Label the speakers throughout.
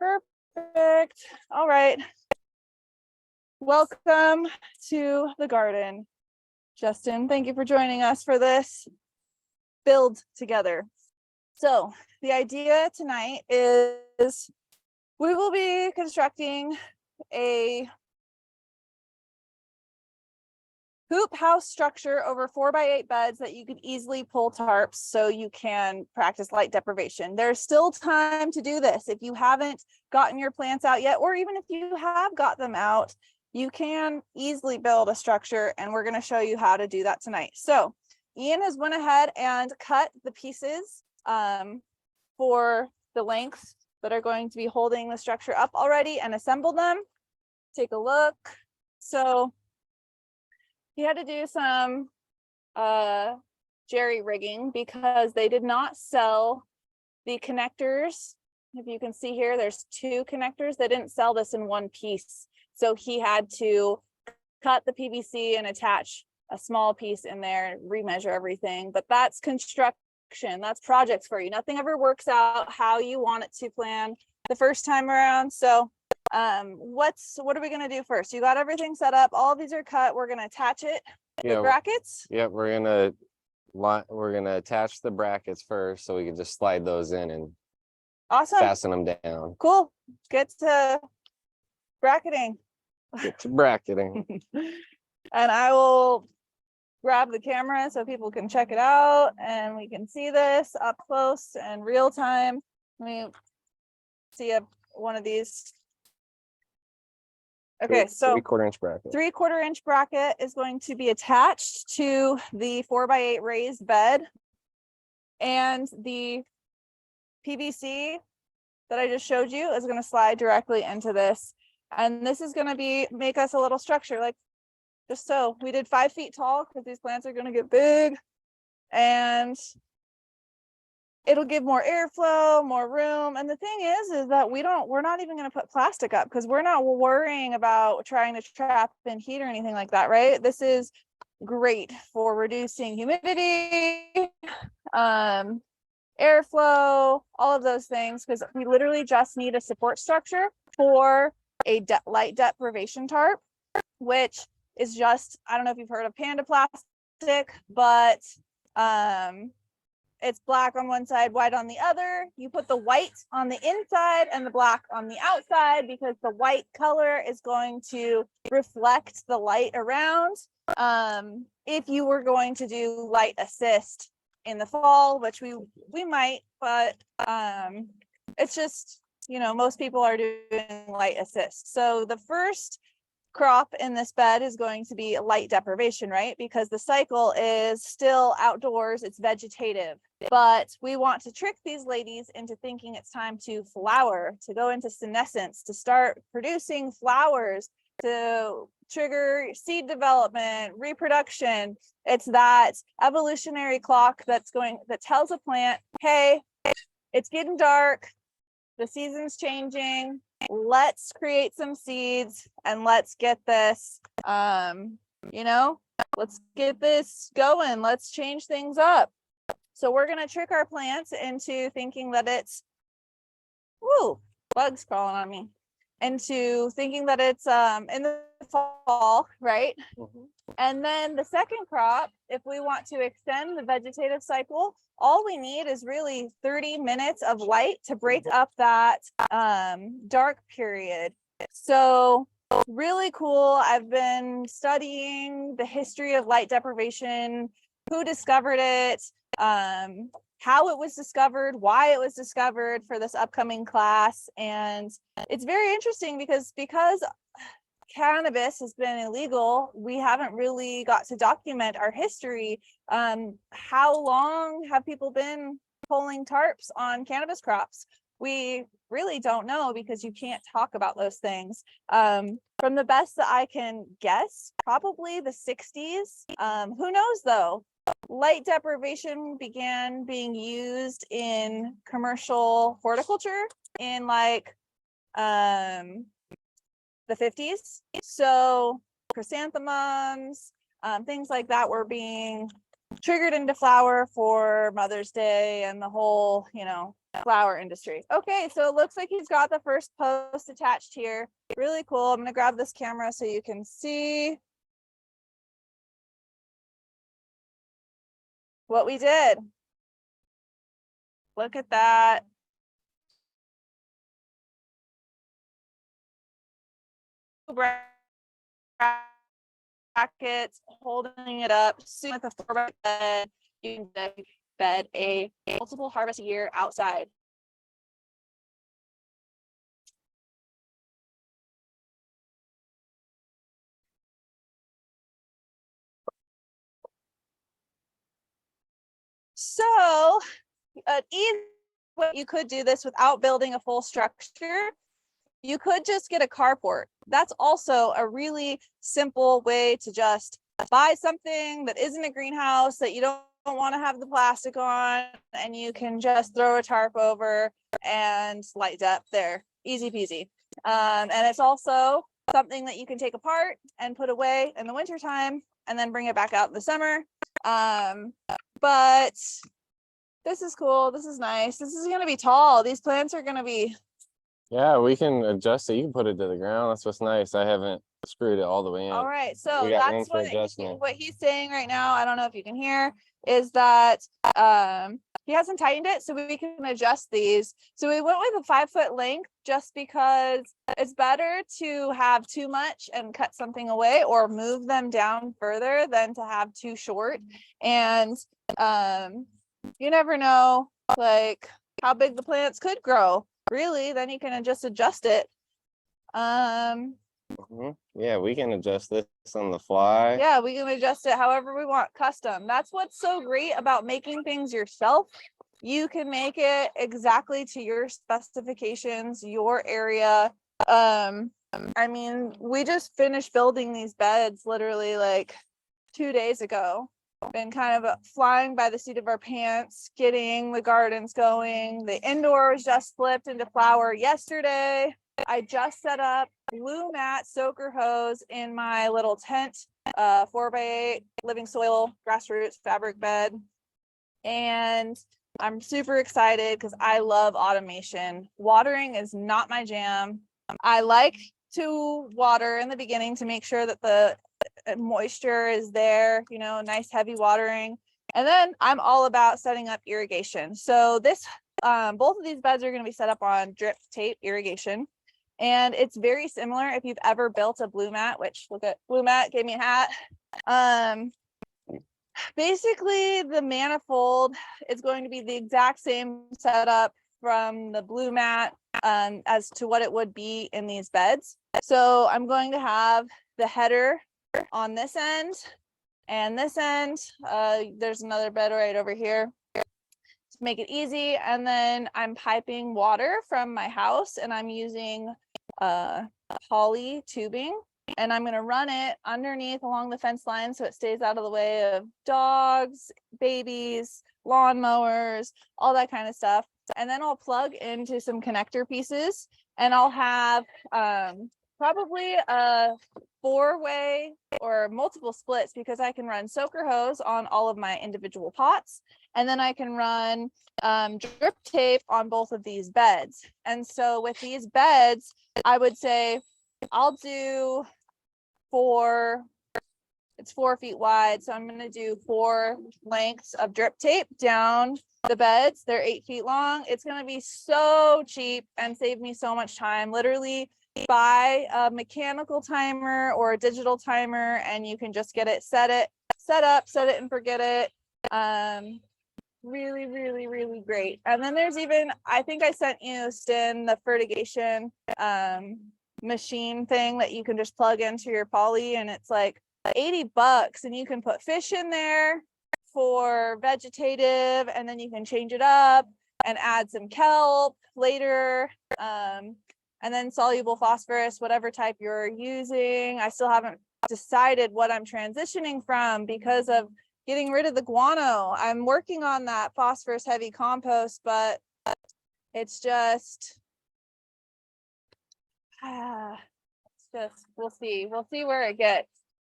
Speaker 1: Perfect. All right. Welcome to the garden. Justin, thank you for joining us for this build together. So the idea tonight is we will be constructing a hoop house structure over 4x8 beds that you could easily pull tarps so you can practice light deprivation. There's still time to do this. If you haven't gotten your plants out yet, or even if you have got them out, you can easily build a structure, and we're going to show you how to do that tonight. So Ian has went ahead and cut the pieces for the lengths that are going to be holding the structure up already and assembled them. Take a look. So he had to do some jerry rigging because they did not sell the connectors. If you can see here, there's 2 connectors. They didn't sell this in one piece. So he had to cut the PVC and attach a small piece in there, remeasure everything. But that's construction. That's projects for you. Nothing ever works out how you want it to plan the first time around. So what are we going to do first? You got everything set up. All of these are cut. We're going to attach it with brackets.
Speaker 2: Yeah, we're going to attach the brackets first so we can just slide those in and fasten them down.
Speaker 1: Cool. Get to bracketing.
Speaker 2: Get to bracketing.
Speaker 1: And I will grab the camera so people can check it out and we can see this up close and real time. Let me see one of these. Okay, so
Speaker 2: 3/4 inch bracket.
Speaker 1: 3/4 inch bracket is going to be attached to the 4x8 raised bed, and the PVC that I just showed you is going to slide directly into this, and this is going to make us a little structure, like just so. We did 5 feet tall because these plants are going to get big, and it'll give more airflow, more room. And the thing is that we're not even going to put plastic up because we're not worrying about trying to trap in heat or anything like that, right? This is great for reducing humidity, airflow, all of those things, because we literally just need a support structure for a light deprivation tarp, which is just, I don't know if you've heard of Panda plastic, but it's black on one side, white on the other. You put the white on the inside and the black on the outside because the white color is going to reflect the light around. If you were going to do light assist in the fall, which we might, but it's just, most people are doing light assist. So the first crop in this bed is going to be light deprivation, right? Because the cycle is still outdoors, it's vegetative. But we want to trick these ladies into thinking it's time to flower, to go into senescence, to start producing flowers, to trigger seed development, reproduction. It's that evolutionary clock that tells a plant, hey, it's getting dark, the season's changing, let's create some seeds and let's get this, let's get this going, let's change things up. So we're going to trick our plants into thinking that it's, bugs crawling on me, into thinking that it's in the fall, right? Mm-hmm. And then the second crop, if we want to extend the vegetative cycle, all we need is really 30 minutes of light to break up that dark period. So really cool. I've been studying the history of light deprivation, who discovered it, how it was discovered, why it was discovered for this upcoming class. And it's very interesting because cannabis has been illegal, we haven't really got to document our history. How long have people been pulling tarps on cannabis crops? We really don't know because you can't talk about those things. From the best that I can guess, probably the 60s. Who knows though? Light deprivation began being used in commercial horticulture in the 50s. So chrysanthemums, things like that were being triggered into flower for Mother's Day and the whole, you know, flower industry. Okay, so it looks like he's got the first post attached here. Really cool. I'm gonna grab this camera so you can see what we did. Look at that. Brackets, holding it up, soon with a 4x bed. You can bed a multiple harvest a year outside. So an easy way you could do this without building a full structure, you could just get a carport. That's also a really simple way to just buy something that isn't a greenhouse that you don't want to have the plastic on, and you can just throw a tarp over and light dep there. Easy peasy. And it's also something that you can take apart and put away in the wintertime and then bring it back out in the summer. But this is cool. This is nice. This is going to be tall. These plants are going to be.
Speaker 2: Yeah, we can adjust it. You can put it to the ground. That's what's nice. I haven't screwed it all the way in.
Speaker 1: All right. So that's what he's saying right now. I don't know if you can hear, is that he hasn't tightened it, so we can adjust these. So we went with a 5-foot length just because it's better to have too much and cut something away or move them down further than to have too short. And you never know, like, how big the plants could grow. Really, then you can just adjust it.
Speaker 2: Yeah, we can adjust this on the fly.
Speaker 1: Yeah, we can adjust it however we want, custom. That's what's so great about making things yourself. You can make it exactly to your specifications, your area. I mean, we just finished building these beds literally like 2 days ago. Been kind of flying by the seat of our pants, getting the gardens going. The indoor was just flipped into flower yesterday. I just set up blue mat soaker hose in my little tent, 4x8 living soil grassroots fabric bed. And I'm super excited because I love automation. Watering is not my jam. I like to water in the beginning to make sure that the moisture is there, you know, nice heavy watering. And then I'm all about setting up irrigation. So this, both of these beds are going to be set up on drip tape irrigation. And it's very similar if you've ever built a blue mat, which look at blue mat, gave me a hat. Basically the manifold is going to be the exact same setup from the blue mat as to what it would be in these beds. So I'm going to have the header on this end and this end. There's another bed right over here to make it easy. And then I'm piping water from my house, and I'm using poly tubing, and I'm going to run it underneath along the fence line so it stays out of the way of dogs, babies, lawnmowers, all that kind of stuff. And then I'll plug into some connector pieces, and I'll have probably a 4-way or multiple splits, because I can run soaker hose on all of my individual pots, and then I can run drip tape on both of these beds. And so with these beds, I would say I'll do it's 4 feet wide, so I'm going to do 4 lengths of drip tape down the beds. They're 8 feet long. It's going to be so cheap and save me so much time. Literally buy a mechanical timer or a digital timer, and you can just get it set up, set it and forget it. Really, really, really great. And then there's even, I think I sent you, Stin, the fertigation machine thing that you can just plug into your poly, and it's like $80, and you can put fish in there for vegetative, and then you can change it up and add some kelp later, and then soluble phosphorus, whatever type you're using. I still haven't decided what I'm transitioning from because of getting rid of the guano. I'm working on that phosphorus heavy compost, but it's just we'll see where it gets.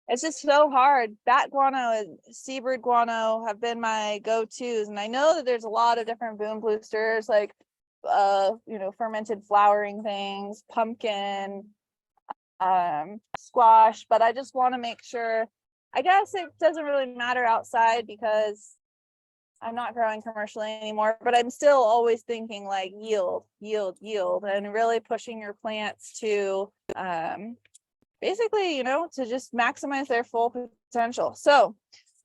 Speaker 1: It's just so hard. Bat guano and seabird guano have been my go-tos. And I know that there's a lot of different boom boosters, like, fermented flowering things, pumpkin, squash, but I just want to make sure, I guess it doesn't really matter outside because I'm not growing commercially anymore, but I'm still always thinking like yield, and really pushing your plants to, basically, to just maximize their full potential. So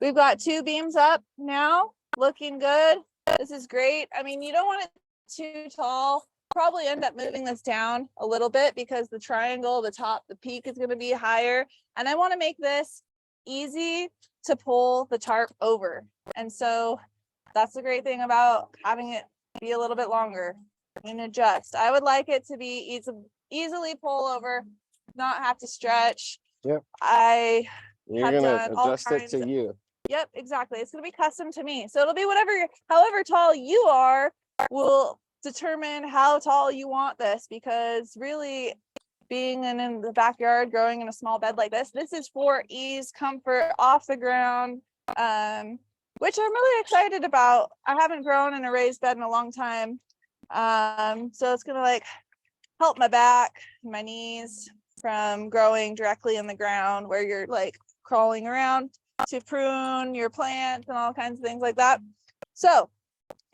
Speaker 1: we've got 2 beams up now, looking good. This is great. I mean, you don't want it too tall. Probably end up moving this down a little bit because the triangle, the top, the peak is going to be higher. And I want to make this easy to pull the tarp over. And so that's the great thing about having it be a little bit longer and adjust. I would like it to be easily pull over, not have to stretch.
Speaker 2: Yep.
Speaker 1: You're
Speaker 2: gonna adjust it to you.
Speaker 1: Yep, exactly. It's gonna be custom to me. So it'll be however tall you are will determine how tall you want this, because really being in the backyard, growing in a small bed like this is for ease, comfort, off the ground, which I'm really excited about. I haven't grown in a raised bed in a long time. So it's gonna help my back, my knees from growing directly in the ground where you're crawling around to prune your plants and all kinds of things like that. So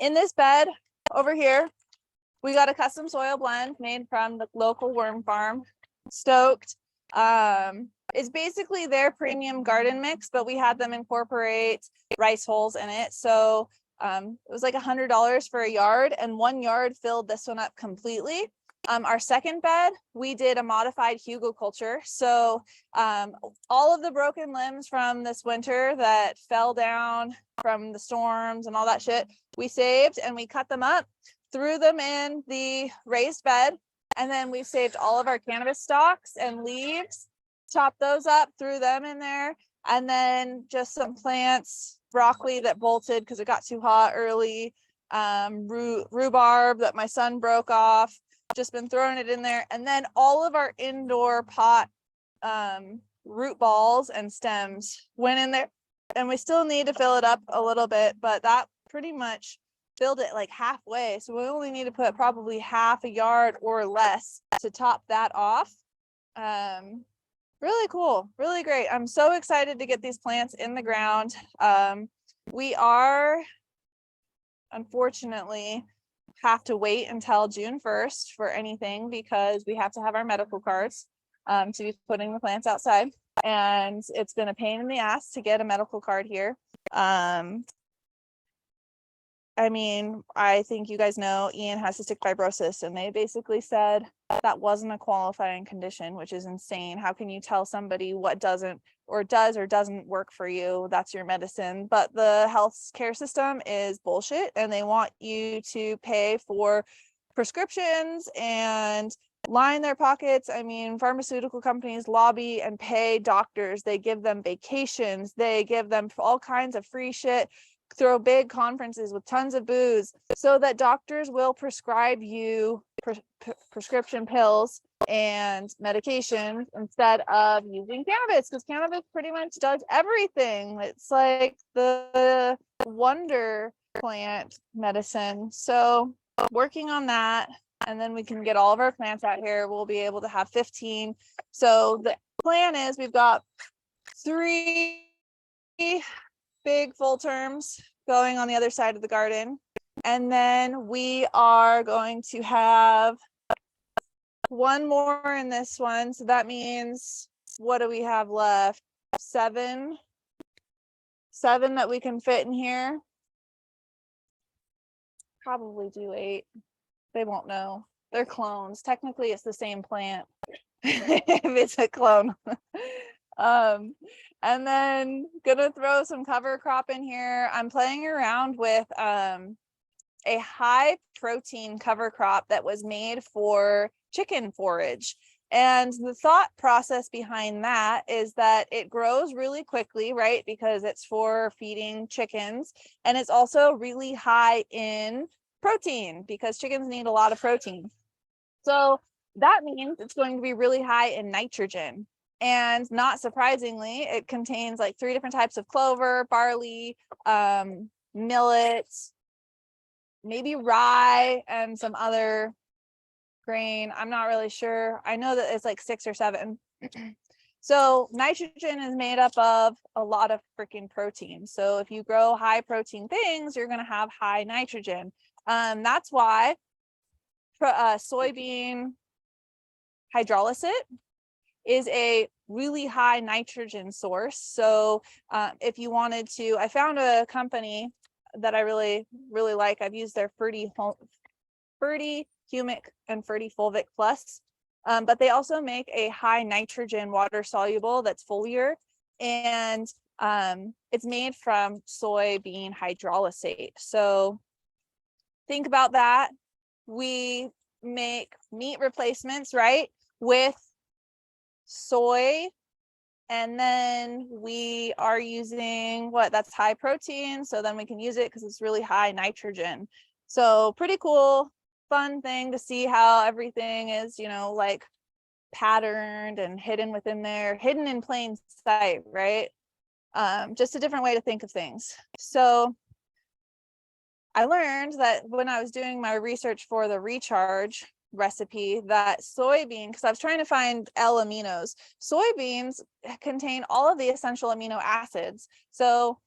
Speaker 1: in this bed over here, we got a custom soil blend made from the local worm farm, Stoked. It's basically their premium garden mix, but we had them incorporate rice hulls in it. So it was like $100 for a yard, and 1 yard filled this one up completely. Our second bed, we did a modified hugelkultur. So all of the broken limbs from this winter that fell down from the storms and all that shit, we saved and we cut them up, threw them in the raised bed, and then we saved all of our cannabis stalks and leaves, chopped those up, threw them in there, and then just some plants, broccoli that bolted because it got too hot early, rhubarb that my son broke off, just been throwing it in there, and then all of our indoor pot root balls and stems went in there, and we still need to fill it up a little bit, but that pretty much filled it halfway. So we only need to put probably half a yard or less to top that off. Really cool, really great. I'm so excited to get these plants in the ground. We are unfortunately have to wait until June 1st for anything because we have to have our medical cards to be putting the plants outside, and it's been a pain in the ass to get a medical card here. I mean, I think you guys know Ian has cystic fibrosis, and they basically said that wasn't a qualifying condition, which is insane. How can you tell somebody what doesn't or does or doesn't work for you? That's your medicine. But the health care system is bullshit, and they want you to pay for prescriptions and line their pockets. I mean, pharmaceutical companies lobby and pay doctors. They give them vacations. They give them all kinds of free shit, throw big conferences with tons of booze so that doctors will prescribe you prescription pills and medications instead of using cannabis, because cannabis pretty much does everything. It's like the wonder plant medicine. So working on that, and then we can get all of our plants out here. We'll be able to have 15. So the plan is we've got 3 big full terms going on the other side of the garden, and then we are going to have 1 more in this one. So that means, what do we have left? 7 that we can fit in here. Probably do 8. They won't know. They're clones. Technically it's the same plant if it's a clone. And then gonna throw some cover crop in here. I'm playing around with a high protein cover crop that was made for chicken forage. And the thought process behind that is that it grows really quickly, right? Because it's for feeding chickens, and it's also really high in protein because chickens need a lot of protein. So that means it's going to be really high in nitrogen. And not surprisingly, it contains like 3 different types of clover, barley, millet, maybe rye, and some other grain. I'm not really sure. I know that it's like 6 or 7. So nitrogen is made up of a lot of freaking protein. So if you grow high protein things, you're going to have high nitrogen. That's why soybean hydrolysis is a really high nitrogen source. So if you wanted to, I found a company that I really like. I've used their Ferty Humic and Ferty Fulvic Plus. But they also make a high nitrogen water soluble that's foliar, and it's made from soybean hydrolysate. So think about that. We make meat replacements, right, with soy, and then we are using that's high protein, so then we can use it because it's really high nitrogen. So pretty cool, fun thing to see how everything is, like patterned and hidden within there, hidden in plain sight, right? Just a different way to think of things. So I learned that when I was doing my research for the recharge recipe, that soybean, because I was trying to find L-aminos, soybeans contain all of the essential amino acids. So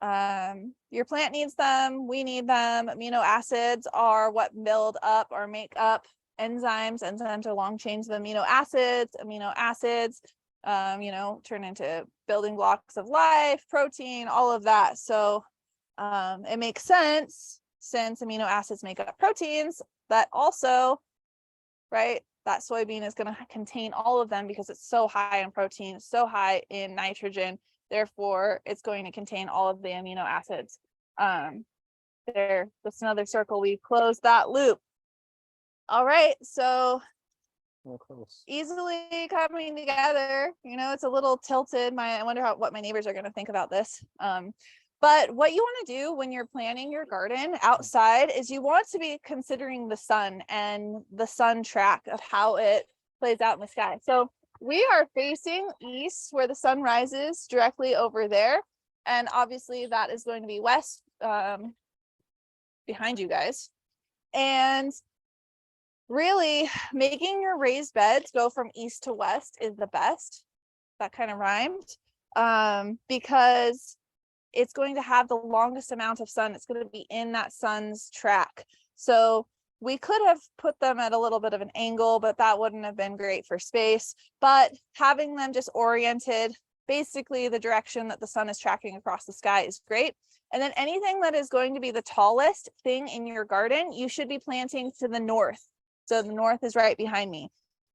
Speaker 1: your plant needs them, we need them. Amino acids are what build up or make up enzymes. Enzymes are long chains of amino acids. Amino acids turn into building blocks of life, protein, all of that. So it makes sense, since amino acids make up proteins, that also, right, that soybean is going to contain all of them because it's so high in protein, so high in nitrogen. Therefore, it's going to contain all of the amino acids. There, that's another circle. We closed that loop. All right, so easily coming together. It's a little tilted. I wonder what my neighbors are going to think about this. But what you want to do when you're planting your garden outside is you want to be considering the sun and the sun track of how it plays out in the sky. So we are facing east, where the sun rises directly over there. And obviously that is going to be west behind you guys. And really making your raised beds go from east to west is the best. That kind of rhymed, because it's going to have the longest amount of sun. It's going to be in that sun's track. So we could have put them at a little bit of an angle, but that wouldn't have been great for space. But having them just oriented basically the direction that the sun is tracking across the sky is great. And then anything that is going to be the tallest thing in your garden, you should be planting to the north. So the north is right behind me.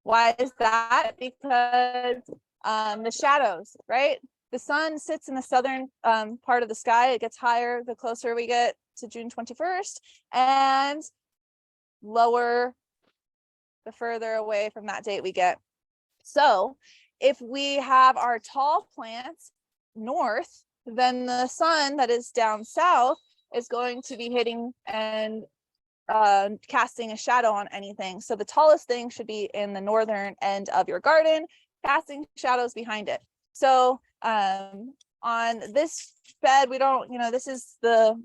Speaker 1: Why is that? Because the shadows, right? The sun sits in the southern part of the sky. It gets higher the closer we get to June 21st, and lower the further away from that date we get. So if we have our tall plants north, then the sun that is down south is going to be hitting and casting a shadow on anything. So the tallest thing should be in the northern end of your garden, casting shadows behind it. So on this bed, we don't, this is the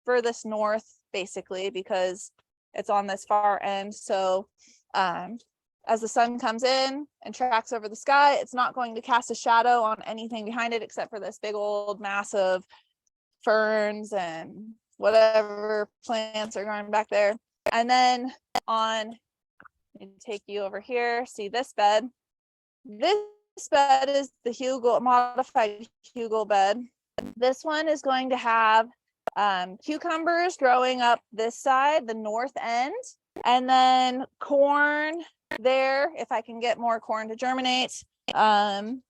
Speaker 1: furthest north basically, because it's on this far end. So as the sun comes in and tracks over the sky, it's not going to cast a shadow on anything behind it except for this big old mass of ferns and whatever plants are growing back there. And then let me take you over here, see this bed. This bed is the modified hugel bed. This one is going to have cucumbers growing up this side, the north end, and then corn there, if I can get more corn to germinate. And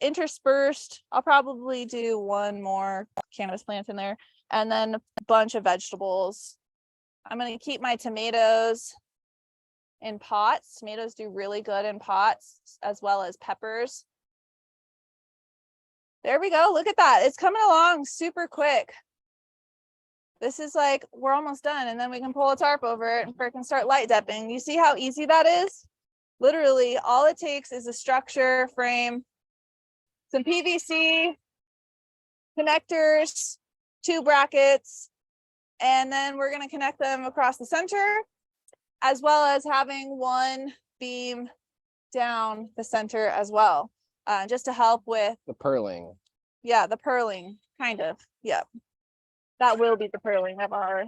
Speaker 1: interspersed, I'll probably do one more cannabis plant in there, and then a bunch of vegetables. I'm going to keep my tomatoes in pots. Tomatoes do really good in pots, as well as peppers. There we go. Look at that. It's coming along super quick. This is like, we're almost done, and then we can pull a tarp over it and freaking start light depping. You see how easy that is? Literally, all it takes is a structure, frame, some PVC, connectors, 2 brackets, and then we're going to connect them across the center, as well as having 1 beam down the center as well, just to help with
Speaker 2: the purling.
Speaker 1: Yeah, the purling, kind of. Yep. That will be the purling of our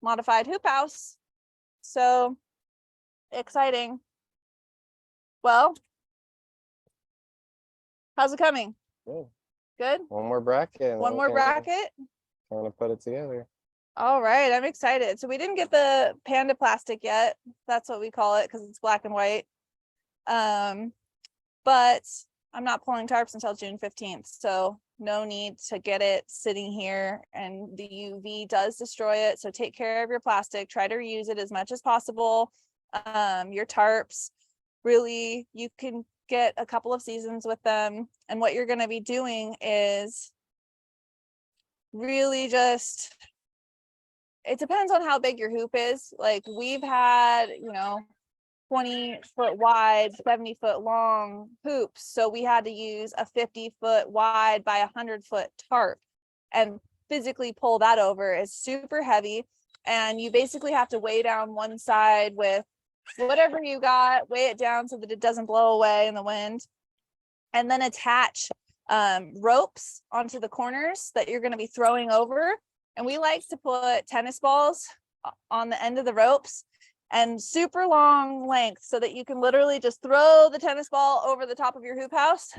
Speaker 1: modified hoop house. So exciting. Well, how's it coming?
Speaker 2: Good.
Speaker 1: Good?
Speaker 2: One more bracket.
Speaker 1: One more bracket?
Speaker 2: Kind of put it together.
Speaker 1: All right, I'm excited. So we didn't get the panda plastic yet. That's what we call it because it's black and white. But I'm not pulling tarps until June 15th. So no need to get it sitting here, and the UV does destroy it. So take care of your plastic, try to reuse it as much as possible. Your tarps, really, you can get a couple of seasons with them. And what you're going to be doing is really just, it depends on how big your hoop is. Like we've had, 20-foot wide, 70-foot long hoops. So we had to use a 50-foot wide by 100-foot tarp and physically pull that over. It's super heavy. And you basically have to weigh down one side with whatever you got, weigh it down so that it doesn't blow away in the wind, and then attach ropes onto the corners that you're going to be throwing over. And we like to put tennis balls on the end of the ropes and super long length so that you can literally just throw the tennis ball over the top of your hoop house,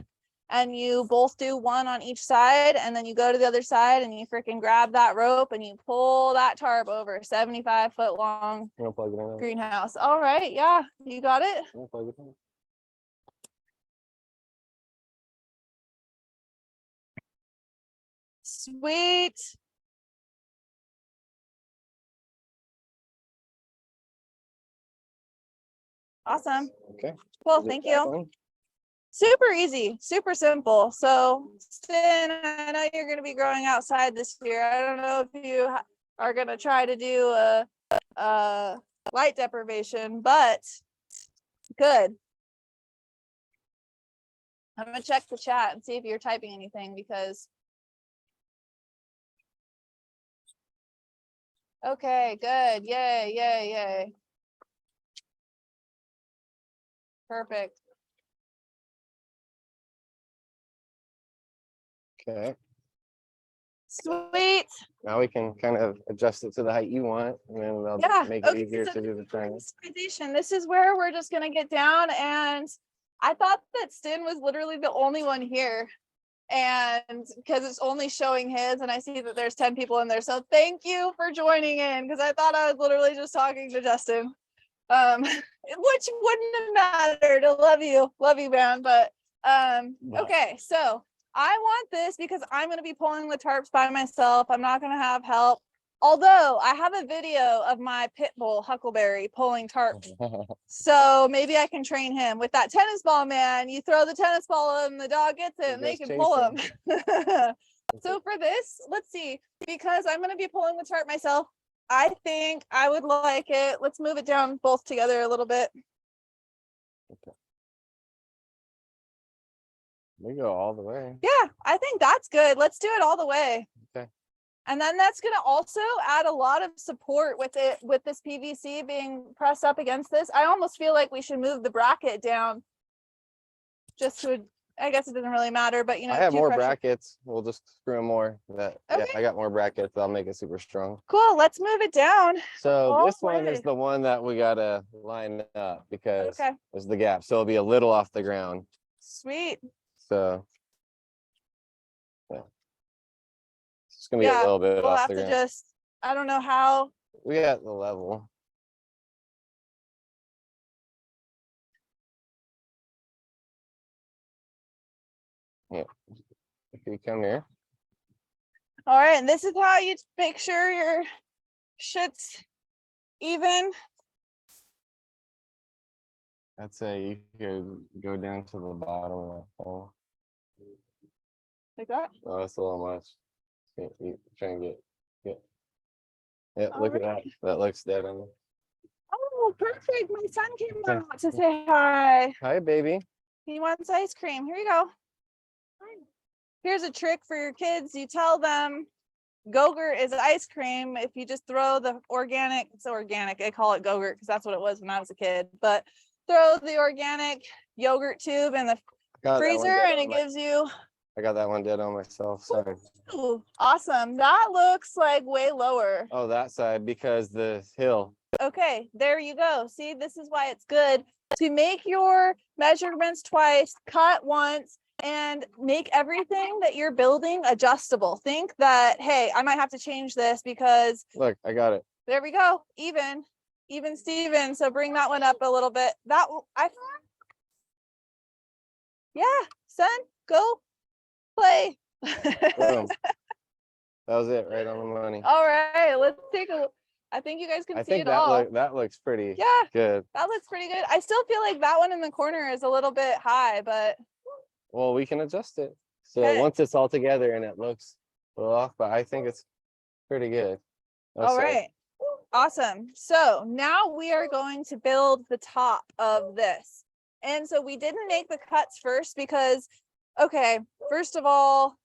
Speaker 1: and you both do one on each side, and then you go to the other side and you freaking grab that rope and you pull that tarp over 75-foot long greenhouse. All right, yeah, you got it. Sweet. Awesome.
Speaker 2: Okay.
Speaker 1: Well, thank you. Super easy, super simple. So, Stin, I know you're going to be growing outside this year. I don't know if you are going to try to do a light deprivation, but good. I'm going to check the chat and see if you're typing anything, because okay, good. Yay, yay, yay. Perfect.
Speaker 2: Okay.
Speaker 1: Sweet.
Speaker 2: Now we can kind of adjust it to the height you want, and then that'll make it easier to do the training.
Speaker 1: This is where we're just going to get down. And I thought that Stin was literally the only one here, and because it's only showing his, and I see that there's 10 people in there. So thank you for joining in, because I thought I was literally just talking to Justin, which wouldn't have mattered. I love you, man. But okay, so I want this because I'm going to be pulling the tarps by myself. I'm not going to have help. Although I have a video of my pit bull Huckleberry pulling tarps. So maybe I can train him with that tennis ball, man. You throw the tennis ball and the dog gets it and they can pull him. So for this, let's see, because I'm going to be pulling the tarp myself, I think I would like it. Let's move it down both together a little bit.
Speaker 2: Okay. We go all the way.
Speaker 1: Yeah, I think that's good. Let's do it all the way.
Speaker 2: Okay.
Speaker 1: And then that's going to also add a lot of support with it, with this PVC being pressed up against this. I almost feel like we should move the bracket down just to, I guess it doesn't really matter, but
Speaker 2: I have more brackets. We'll just screw them more.
Speaker 1: Okay.
Speaker 2: Yeah, I got more brackets. I'll make it super strong.
Speaker 1: Cool. Let's move it down.
Speaker 2: So this one is the one that we got to line up because there's the gap. So it'll be a little off the ground.
Speaker 1: Sweet.
Speaker 2: So yeah. It's gonna be a little bit off the ground.
Speaker 1: We'll have to just, I don't know how.
Speaker 2: We got the level. Yeah. If you come here.
Speaker 1: All right, and this is how you make sure your shit's even.
Speaker 2: I'd say you could go down to the bottom of the hole.
Speaker 1: Like that?
Speaker 2: Oh, that's a little much. Try and get. Yeah, look at that. That looks dead on.
Speaker 1: Oh, perfect. My son came out to say hi.
Speaker 2: Hi, baby.
Speaker 1: He wants ice cream. Here you go. Here's a trick for your kids. You tell them Go-Gurt is ice cream. If you just throw the organic, it's organic. I call it Go-Gurt because that's what it was when I was a kid. But throw the organic yogurt tube in the freezer and it gives you.
Speaker 2: I got that one dead on myself. Sorry.
Speaker 1: Ooh, awesome. That looks like way lower.
Speaker 2: Oh, that side because the hill.
Speaker 1: Okay, there you go. See, this is why it's good to make your measurements twice, cut once, and make everything that you're building adjustable. Think that, hey, I might have to change this because
Speaker 2: Look, I got it.
Speaker 1: there we go. Even Steven. So bring that one up a little bit. Yeah, son, go play.
Speaker 2: Boom. That was it, right on the money.
Speaker 1: All right, let's take a look. I think you guys can see it all.
Speaker 2: That looks pretty good.
Speaker 1: That looks pretty good. I still feel like that one in the corner is a little bit high, but
Speaker 2: well, we can adjust it. So
Speaker 1: okay.
Speaker 2: Once it's all together and it looks a little off, but I think it's pretty good.
Speaker 1: All right. Awesome. So now we are going to build the top of this. And so we didn't make the cuts first because, okay, first of all,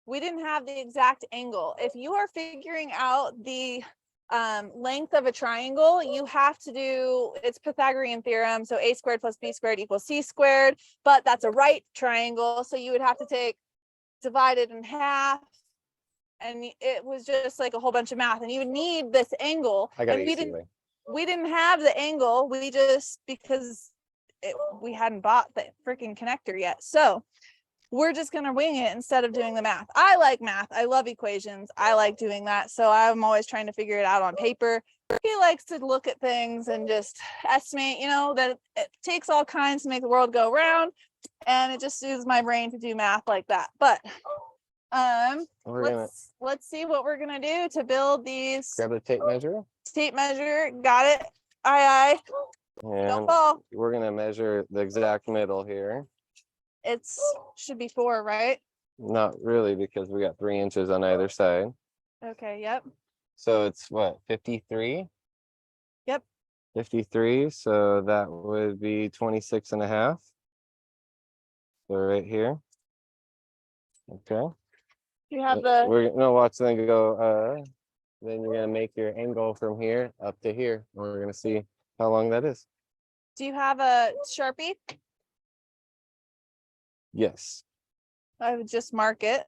Speaker 1: we didn't have the exact angle. If you are figuring out the length of a triangle, you have to do, it's Pythagorean theorem. So a squared plus b squared equals c squared, but that's a right triangle. So you would have to divide it in half. And it was just like a whole bunch of math, and you would need this angle.
Speaker 2: I got
Speaker 1: and
Speaker 2: it.
Speaker 1: We didn't have the angle. We just, because we hadn't bought the freaking connector yet. So we're just going to wing it instead of doing the math. I like math. I love equations. I like doing that. So I'm always trying to figure it out on paper. He likes to look at things and just estimate, that it takes all kinds to make the world go round. And it just soothes my brain to do math like that. But let's see what we're gonna do to build these.
Speaker 2: Grab the tape measure.
Speaker 1: Tape measure, got it. Aye. Don't fall.
Speaker 2: We're gonna measure the exact middle here.
Speaker 1: It's should be 4, right?
Speaker 2: Not really, because we got 3 inches on either side.
Speaker 1: Okay, yep.
Speaker 2: So it's what, 53?
Speaker 1: Yep.
Speaker 2: 53, so that would be 26 and a half. So right here. Okay.
Speaker 1: You have the.
Speaker 2: We're gonna watch then go. Then you're gonna make your angle from here up to here. And we're gonna see how long that is.
Speaker 1: Do you have a Sharpie?
Speaker 2: Yes.
Speaker 1: I would just mark it.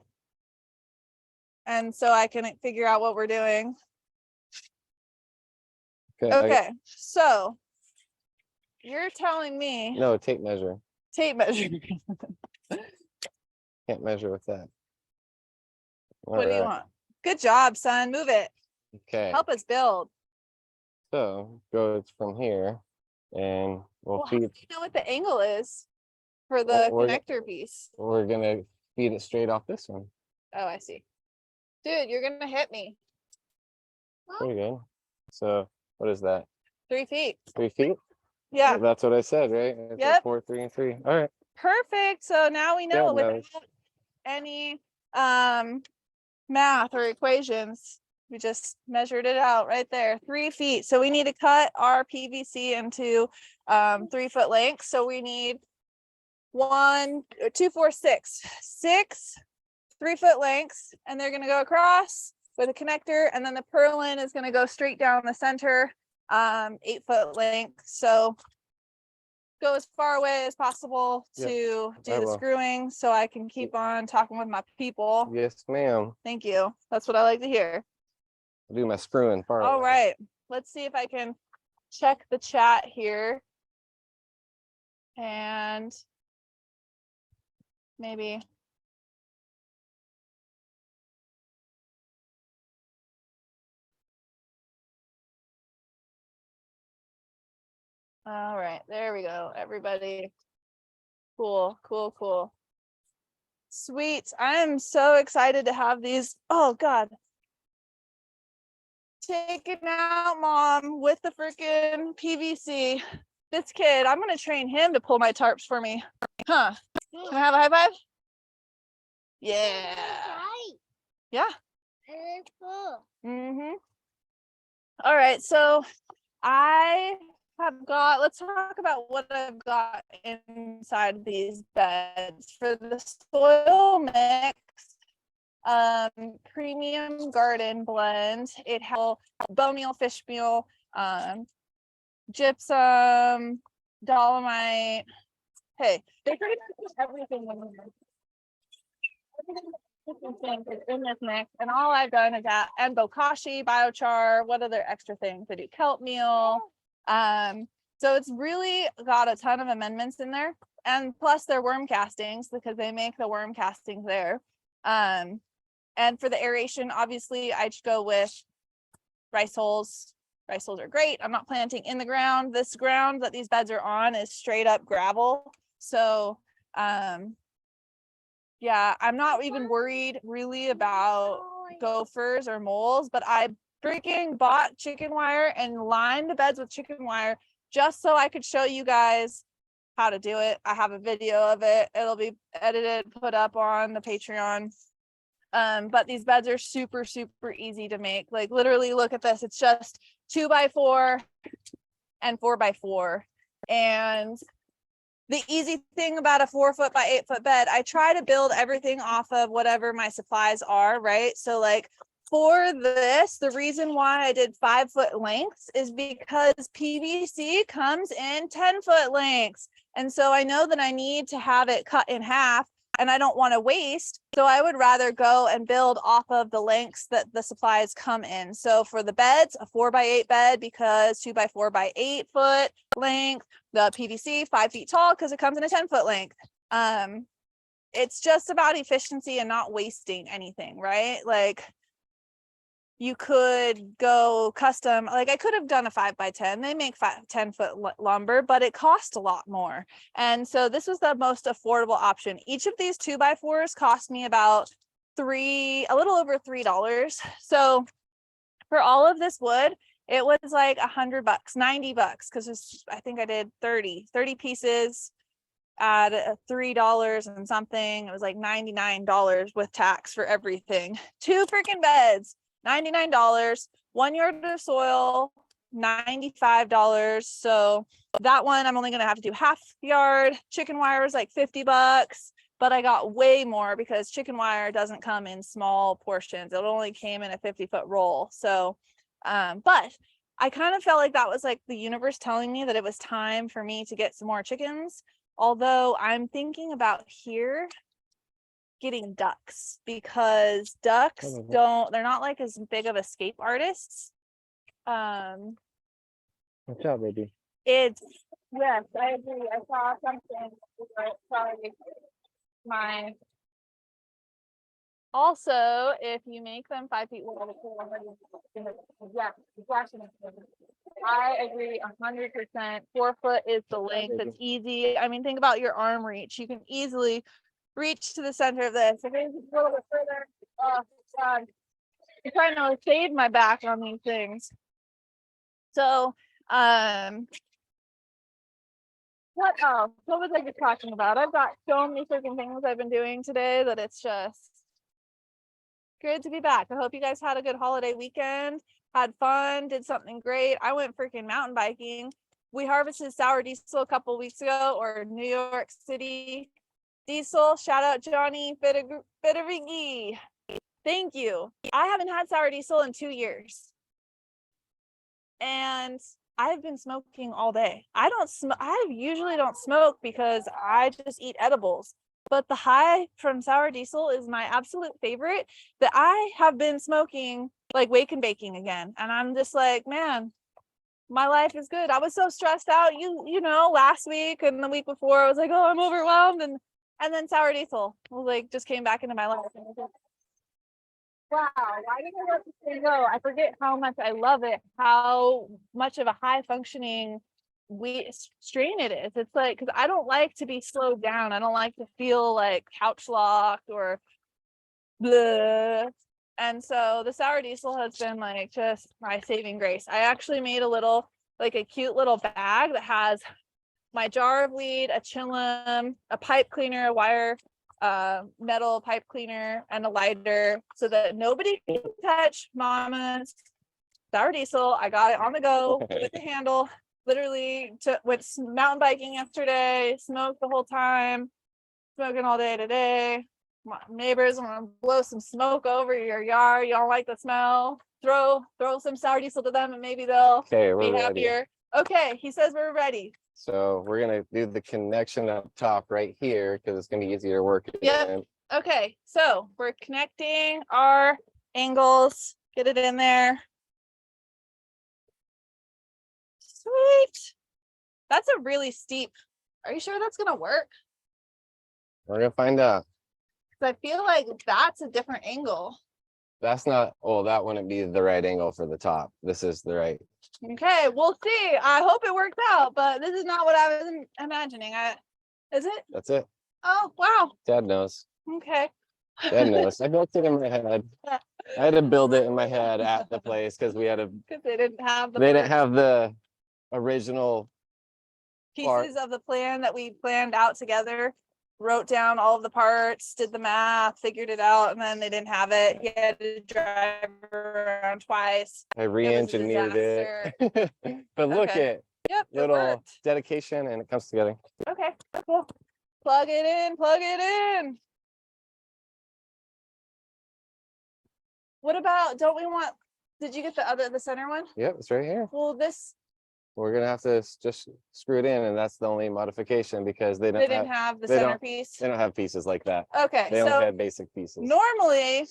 Speaker 1: And so I can figure out what we're doing. Okay. So you're telling me.
Speaker 2: No, tape measure.
Speaker 1: Tape measure.
Speaker 2: Can't measure with that.
Speaker 1: What do you want? Good job, son. Move it.
Speaker 2: Okay.
Speaker 1: Help us build.
Speaker 2: So goes from here, and we'll feed.
Speaker 1: How do you know what the angle is for the connector piece?
Speaker 2: We're gonna feed it straight off this one.
Speaker 1: Oh, I see. Dude, you're gonna hit me.
Speaker 2: Pretty good. So what is that?
Speaker 1: 3 feet.
Speaker 2: 3 feet?
Speaker 1: Yeah.
Speaker 2: That's what I said, right?
Speaker 1: Yep.
Speaker 2: 4, 3, and 3. All right.
Speaker 1: Perfect. So now we know without any math or equations, we just measured it out right there. 3 feet. So we need to cut our PVC into 3 foot lengths. So we need 1, 2, 4, 6 3 foot lengths, and they're going to go across with a connector, and then the purlin is going to go straight down the center, 8 foot length. So go as far away as possible to do the screwing so I can keep on talking with my people.
Speaker 2: Yes, ma'am.
Speaker 1: Thank you. That's what I like to hear.
Speaker 2: I'll do my screwing part.
Speaker 1: All right. Let's see if I can check the chat here. And maybe. All right, there we go, everybody. Cool. Sweet. I am so excited to have these. Oh, God. Take it out, Mom, with the freaking PVC. This kid, I'm going to train him to pull my tarps for me. Huh. Can I have a high five? Yeah. Yeah. Mm-hmm. All right, so I have got, let's talk about what I've got inside these beds. For the soil mix, premium garden blend, it has bone meal, fish meal, gypsum, dolomite. Hey, they pretty much put everything in there. In this mix, and all I've done is that, and bokashi, biochar, what other extra things? I do kelp meal. So it's really got a ton of amendments in there, and plus they're worm castings because they make the worm castings there. And for the aeration, obviously I just go with rice holes. Rice holes are great. I'm not planting in the ground. This ground that these beds are on is straight up gravel. So yeah, I'm not even worried really about gophers or moles, but I freaking bought chicken wire and lined the beds with chicken wire just so I could show you guys how to do it. I have a video of it. It'll be edited, put up on the Patreon. But these beds are super, super easy to make. Like literally look at this. It's just 2x4 and 4x4. And the easy thing about a 4-foot by 8-foot bed, I try to build everything off of whatever my supplies are, right? So like for this, the reason why I did 5-foot lengths is because PVC comes in 10-foot lengths. And so I know that I need to have it cut in half and I don't want to waste. So I would rather go and build off of the lengths that the supplies come in. So for the beds, a 4x8 bed because 2x4 by 8-foot length, the PVC 5 feet tall because it comes in a 10-foot length. It's just about efficiency and not wasting anything, right? Like you could go custom, like I could have done a 5x10. They make 10-foot lumber, but it cost a lot more. And so this was the most affordable option. Each of these 2x4s cost me about a little over $3. So for all of this wood, it was like $100, $90, because I think I did 30 pieces at $3 and something. It was like $99 with tax for everything. 2 freaking beds, $99. 1 yard of soil, $95. So that one I'm only gonna have to do half yard. Chicken wire is like $50, but I got way more because chicken wire doesn't come in small portions. It only came in a 50-foot roll. So but I kind of felt like that was like the universe telling me that it was time for me to get some more chickens. Although I'm thinking about here getting ducks because ducks they're not like as big of escape artists.
Speaker 2: What's up, baby?
Speaker 1: Yes, I agree. I saw something. Sorry. Also, if you make them 5 feet wide, yeah, I agree 100%. 4 foot is the length. It's easy. I mean, think about your arm reach. You can easily reach to the center of this. If it's a little bit further, oh God, I'm trying to save my back on these things. So, what was I just talking about? I've got so many freaking things I've been doing today that it's just good to be back. I hope you guys had a good holiday weekend, had fun, did something great. I went freaking mountain biking. We harvested sour diesel a couple weeks ago, or New York City diesel. Shout out Johnny Federighi. Thank you. I haven't had sour diesel in 2 years. And I've been smoking all day. I usually don't smoke because I just eat edibles. But the high from sour diesel is my absolute favorite, that I have been smoking like wake and baking again. And I'm just like, man, my life is good. I was so stressed out, you know, last week and the week before, I was like, oh, I'm overwhelmed. And then sour diesel was like, just came back into my life. And wow, why did I let this thing go? I forget how much I love it, how much of a high functioning strain it is. It's like, because I don't like to be slowed down. I don't like to feel like couch locked or blah. And so the sour diesel has been like just my saving grace. I actually made a cute little bag that has my jar of weed, a chillum, a pipe cleaner, a wire metal pipe cleaner, and a lighter, so that nobody can touch Mama's sour diesel. I got it on the go with the handle, literally went mountain biking yesterday, smoked the whole time, smoking all day today. My neighbors want to blow some smoke over your yard. You don't like the smell? Throw some sour diesel to them and maybe they'll
Speaker 2: Okay,
Speaker 1: be
Speaker 2: we're ready.
Speaker 1: happier. Okay, he says we're ready.
Speaker 2: So we're gonna do the connection up top right here because it's gonna be easier to work it
Speaker 1: Yep.
Speaker 2: in.
Speaker 1: Okay, so we're connecting our angles. Get it in there. Sweet. That's a really steep. Are you sure that's gonna work?
Speaker 2: We're gonna find out.
Speaker 1: Because I feel like that's a different angle.
Speaker 2: That's not, oh, that wouldn't be the right angle for the top. This is the right.
Speaker 1: Okay, we'll see. I hope it works out, but this is not what I was imagining. Is it?
Speaker 2: That's it.
Speaker 1: Oh, wow.
Speaker 2: Dad knows.
Speaker 1: Okay.
Speaker 2: Dad knows. I built it in my head. I had to build it in my head at the place because we had to.
Speaker 1: Because they didn't have
Speaker 2: They didn't have the original
Speaker 1: pieces of the plan that we planned out together. Wrote down all of the parts, did the math, figured it out, and then they didn't have it. He had to drive around twice.
Speaker 2: I re-engineered it. But look at little dedication and it comes together.
Speaker 1: Okay, cool. Plug it in, plug it in. What about, don't we want, did you get the center one?
Speaker 2: Yep, it's right here.
Speaker 1: Well, this.
Speaker 2: We're gonna have to just screw it in, and that's the only modification because they
Speaker 1: didn't have the centerpiece.
Speaker 2: They don't have pieces like that.
Speaker 1: Okay,
Speaker 2: they only have basic pieces.
Speaker 1: Normally,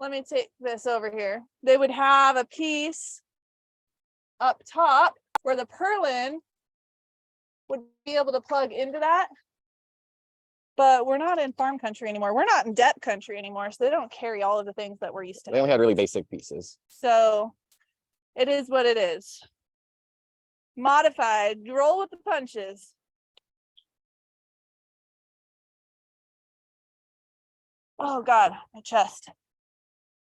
Speaker 1: let me take this over here. They would have a piece up top where the purlin would be able to plug into that. But we're not in farm country anymore. We're not in depth country anymore, so they don't carry all of the things that we're used to.
Speaker 2: They only had really basic pieces.
Speaker 1: So it is what it is. Modified, you roll with the punches. Oh God, my chest.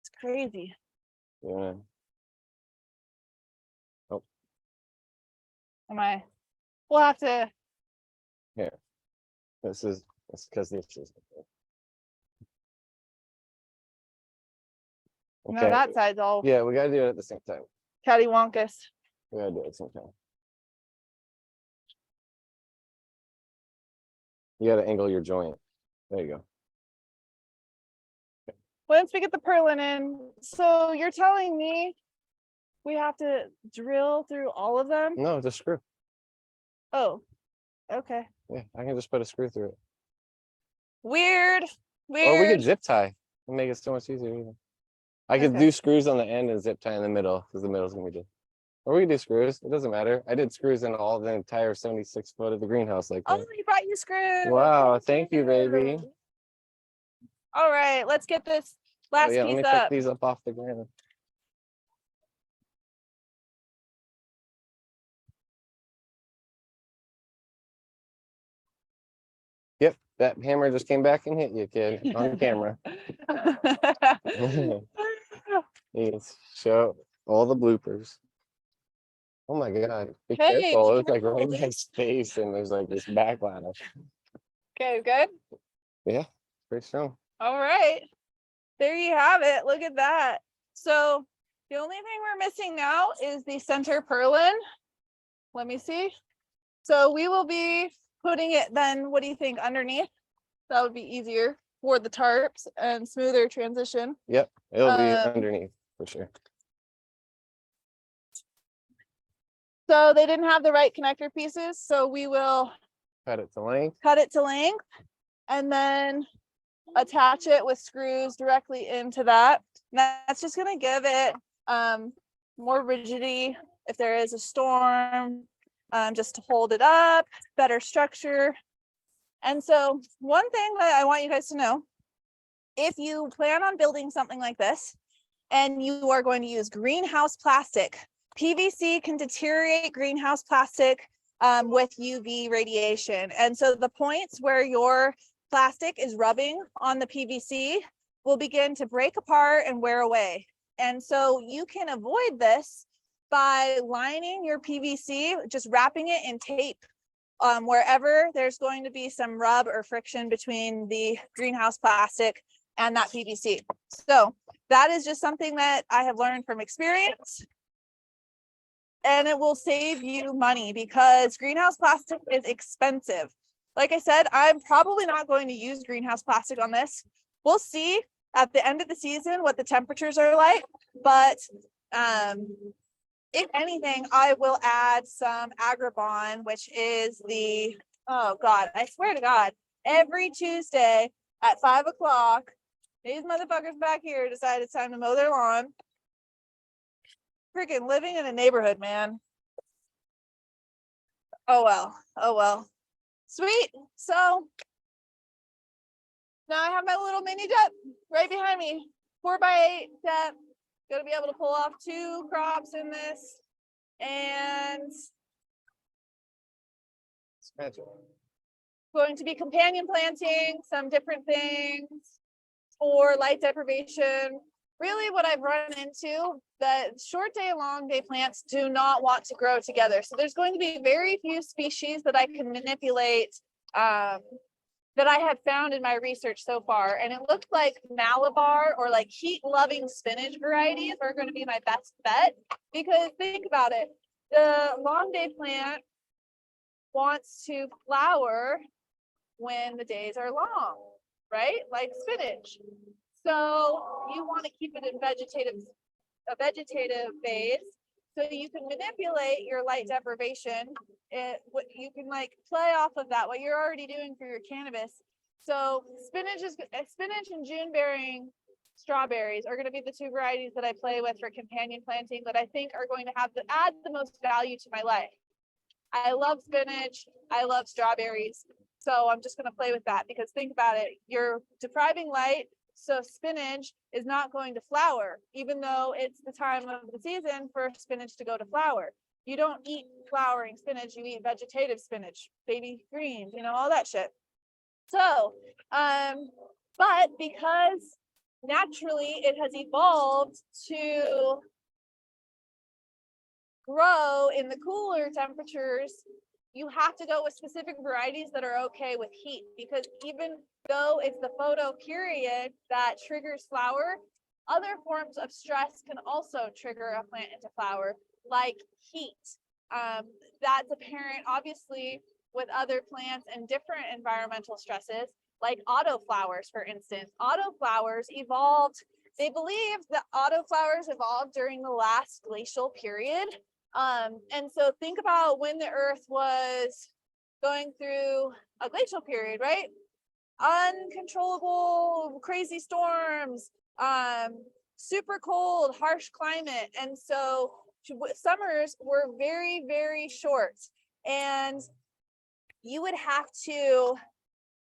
Speaker 1: It's crazy.
Speaker 2: Yeah. Oh.
Speaker 1: We'll have to.
Speaker 2: Here. That's because this is.
Speaker 1: Okay. No, that side's all.
Speaker 2: Yeah, we gotta do it at the same time.
Speaker 1: Cattywampus.
Speaker 2: We gotta do it at the same time. You gotta angle your joint. There you go.
Speaker 1: Okay. Once we get the purlin in, so you're telling me we have to drill through all of them?
Speaker 2: No, just screw.
Speaker 1: Oh, okay.
Speaker 2: Yeah, I can just put a screw through it.
Speaker 1: Weird.
Speaker 2: Or we could zip tie and make it so much easier. Even. I could do screws on the end and zip tie in the middle because the middle's gonna be good. Or we could do screws. It doesn't matter. I did screws in all the entire 76 foot of the greenhouse like that.
Speaker 1: Oh, he brought you screws.
Speaker 2: Wow, thank you, baby.
Speaker 1: All right, let's get this last piece up.
Speaker 2: Let me pick these up off the ground. Yep, that hammer just came back and hit you, kid, on camera. Yes, show all the bloopers. Oh my God, be careful. It's like right next face and there's like this backlash.
Speaker 1: Okay, good.
Speaker 2: Yeah, pretty strong.
Speaker 1: All right, there you have it. Look at that. So the only thing we're missing now is the center purlin. Let me see. So we will be putting it then, what do you think, underneath? That would be easier for the tarps and smoother transition.
Speaker 2: Yep, it'll be underneath for sure.
Speaker 1: So they didn't have the right connector pieces, so we will
Speaker 2: cut it to length.
Speaker 1: Cut it to length and then attach it with screws directly into that. And that's just going to give it more rigidity if there is a storm, just to hold it up, better structure. And so one thing that I want you guys to know, if you plan on building something like this and you are going to use greenhouse plastic, PVC can deteriorate greenhouse plastic with UV radiation. And so the points where your plastic is rubbing on the PVC will begin to break apart and wear away. And so you can avoid this by lining your PVC, just wrapping it in tape wherever there's going to be some rub or friction between the greenhouse plastic and that PVC. So that is just something that I have learned from experience. and it will save you money because greenhouse plastic is expensive. Like I said, I'm probably not going to use greenhouse plastic on this. We'll see at the end of the season what the temperatures are like, but if anything, I will add some Agribon, which is the, oh God, I swear to God, every Tuesday at 5 o'clock, these motherfuckers back here decide it's time to mow their lawn. Freaking living in a neighborhood, man. Oh well, oh well. Sweet. So now I have my little mini jet right behind me, 4x8 jet. Gonna be able to pull off 2 crops in this, and going to be companion planting some different things for light deprivation. Really what I've run into, that short day, long day plants do not want to grow together. So there's going to be very few species that I can manipulate that I have found in my research so far. And it looks like Malabar or like heat loving spinach varieties are going to be my best bet, because think about it. The long day plant wants to flower when the days are long, right? Like spinach. So you want to keep it in a vegetative phase, so you can manipulate your light deprivation. You can like play off of that, what you're already doing for your cannabis. So spinach and June bearing strawberries are going to be the 2 varieties that I play with for companion planting that I think are going to add the most value to my life. I love spinach. I love strawberries. So I'm just going to play with that, because think about it. You're depriving light. So spinach is not going to flower, even though it's the time of the season for spinach to go to flower. You don't eat flowering spinach, you eat vegetative spinach, baby greens, all that shit. So, but because naturally it has evolved to grow in the cooler temperatures, you have to go with specific varieties that are okay with heat, because even though it's the photo period that triggers flower, other forms of stress can also trigger a plant into flower, like heat. That's apparent, obviously, with other plants and different environmental stresses, like autoflowers, for instance. Autoflowers evolved, they believe that autoflowers evolved during the last glacial period. And so think about when the earth was going through a glacial period, right? Uncontrollable, crazy storms, super cold, harsh climate. And so summers were very, very short. And you would have to,